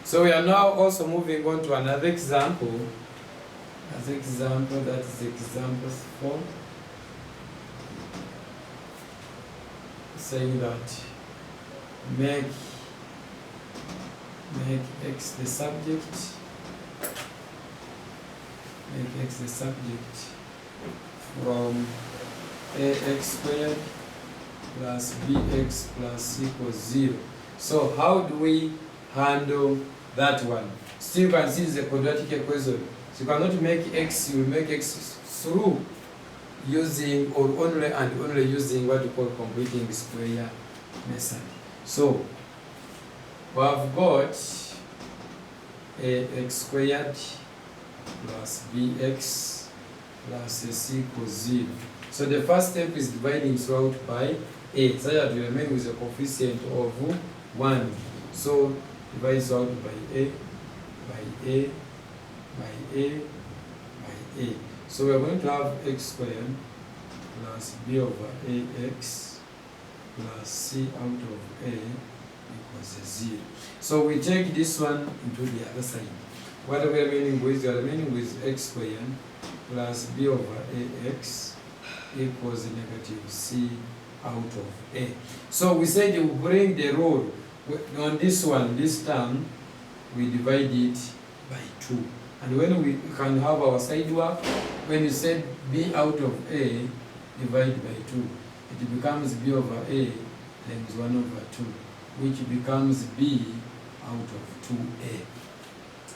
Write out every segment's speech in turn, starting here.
So we are now also moving on to another example. As example, that is example 4. Saying that make x the subject, make x the subject from ax squared plus bx plus equals 0. So how do we handle that one? Still you can see it's a quadratic equation. So you cannot make x, you will make x through using or only and only using what we call completing square method. So we have got ax squared plus bx plus c equals 0. So the first step is dividing throughout by a, so that we remain with a coefficient of 1. So divide throughout by a, by a, by a, by a. So we are going to have x squared plus b over ax plus c out of a equals 0. So we take this one into the other side. What are we remaining with? We are remaining with x squared plus b over ax equals negative c out of a. So we said you bring the rule on this one, this term, we divide it by 2. And when we can have our side work, when you said b out of a, divide by 2, it becomes b over a times 1 over 2, which becomes b out of 2a.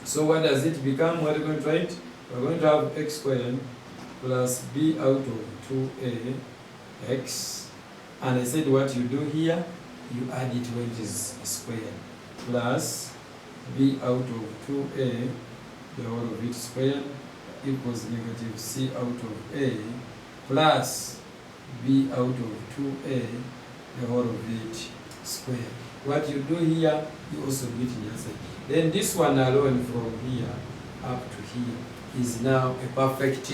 So what does it become? What are we going to write? We're going to have x squared plus b out of 2a x. And I said what you do here, you add it when it is squared, plus b out of 2a, the whole of it squared, equals negative c out of a, plus b out of 2a, the whole of it squared. What you do here, you also do it in the other side. Then this one alone from here up to here is now a perfect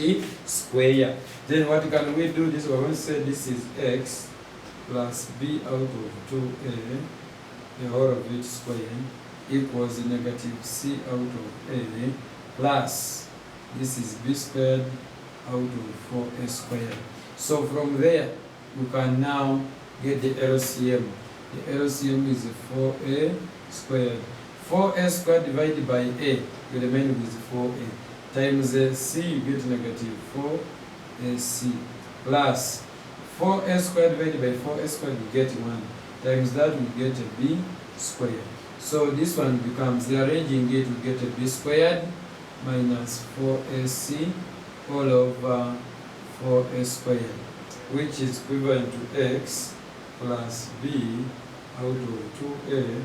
square. Then what can we do? This we're going to say this is x plus b out of 2a, the whole of it squared, equals negative c out of a, plus this is b squared out of 4a squared. So from there, you can now get the LCM. The LCM is 4a squared. 4a squared divided by a, you remain with 4a. Times c, you get negative 4ac, plus 4a squared divided by 4a squared, you get 1. Times that, you get a b squared. So this one becomes, rearranging it, you get a b squared minus 4ac all over 4a squared, which is equivalent to x plus b out of 2a,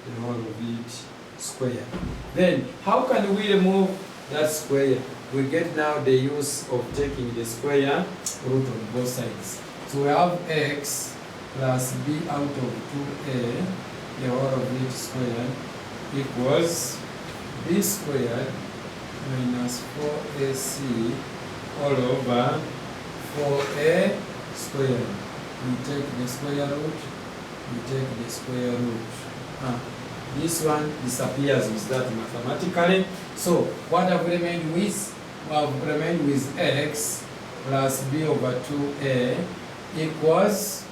the whole of it squared. Then, how can we remove that square? We get now the use of taking the square root on both sides. So we have x plus b out of 2a, the whole of it squared, equals b squared minus 4ac all over 4a squared. We take the square root, we take the square root. This one disappears with that mathematically. So what have we remained with? We have remained with x plus b over 2a equals,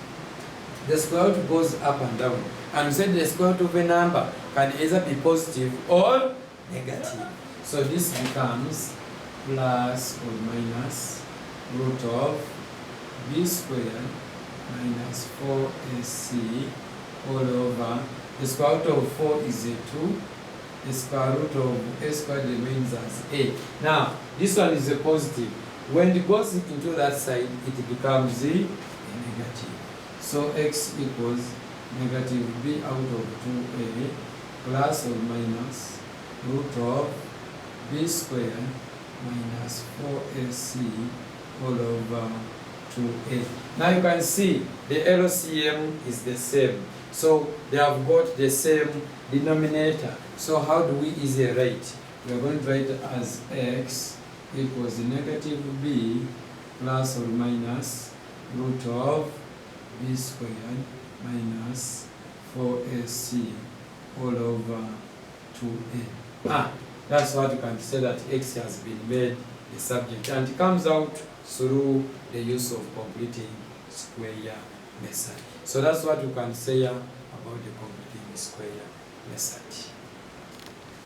the square root goes up and down. And we said the square root of a number can either be positive or negative. So this becomes plus or minus root of b squared minus 4ac all over, the square root of 4 is a 2, the square root of a squared remains as a. Now, this one is a positive. When it goes into that side, it becomes a negative. So x equals negative b out of 2a plus or minus root of b squared minus 4ac all over 2a. Now you can see the LCM is the same. So they have got the same denominator. So how do we easily write? We are going to write as x equals negative b plus or minus root of b squared minus 4ac all over 2a. That's what you can say that x has been made a subject, and it comes out through the use of completing square method. So that's what you can say about the completing square method.